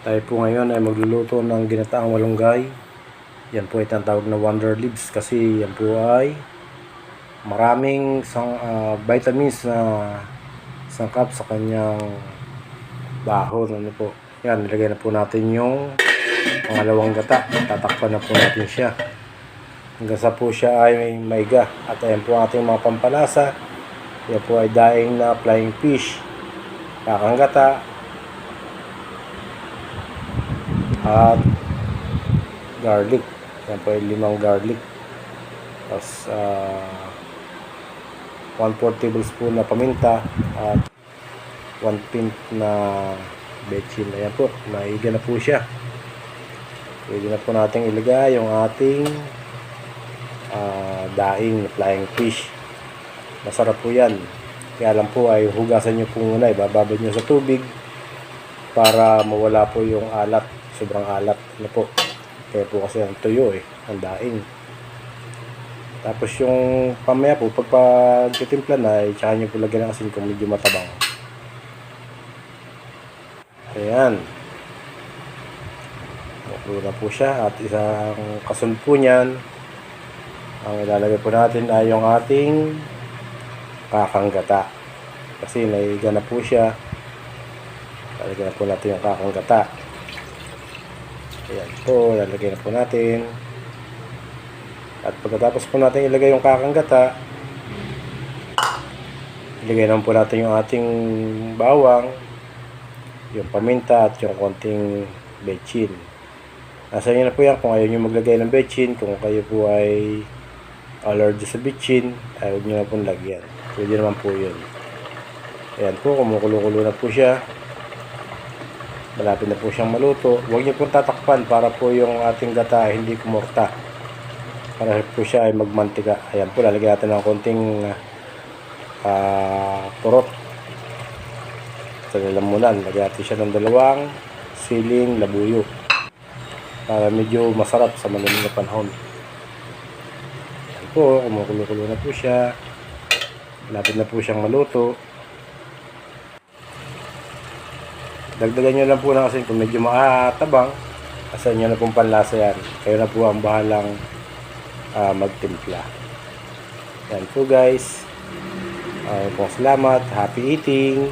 Tayo po ngayon ay magluluto ng ginataang malunggay. Yan po ay tinatawag na wonder leaves kasi yan po ay maraming vitamins na sangkap sa kanyang dahon. Ano po? Yan, nilagay na po natin yung pangalawang gata. Tatakpan na po natin siya hanggang sa po siya ay maiga. At ayan po ating mga pampalasa. Yan po ay daing na flying fish, kakang gata, at garlic. Yan po ay 5 garlic. Tapos 1/4 tablespoon na paminta at 1/5 na bechin. Ayan po, naiga na po siya. Pwede na po natin ilagay yung ating daing flying fish. Masarap po yan. Kaya lang po ay hugasan nyo po muna, ibababad nyo sa tubig para mawala po yung alat, sobrang alat. Ano po, kaya po kasi ang tuyo ang daing. Tapos yung pamaya po, pagpagtitimpla na, tsaka nyo po lagyan ng asin kung medyo matabang. Ayan, makulo na po siya. At isang kasunod po nyan, ang ilalagay po natin ay yung ating kakang gata. Kasi naiga na po siya. Lalagyan na po natin yung kakang gata. Ayan po, lalagyan na po natin. At pagkatapos po natin ilagay yung kakang gata, ilagay naman po natin yung ating bawang, yung paminta at yung konting bechin. Nasa inyo na po yan kung ayaw nyo maglagay ng bechin. Kung kayo po ay allergy sa bechin, ay huwag nyo na pong lagyan. Pwede naman po yun. Ayan po, kumukulo-kulo na po siya. Malapit na po siyang maluto. Huwag niyo pong tatakpan para po yung ating gata hindi kumurta. Para po siya ay magmantika. Ayan po, lalagyan natin ng konting purot sa lalamunan. Lagyan natin siya ng 2 siling labuyo para medyo masarap sa malamig na panahon. Ayan po, kumukulo-kulo na po siya. Malapit na po siyang maluto. Dagdagan nyo lang po ng asin kung medyo makatabang. Asan nyo na pong panlasa yan. Kayo na po ang bahalang magtimpla. Yan po guys. Salamat. Happy eating.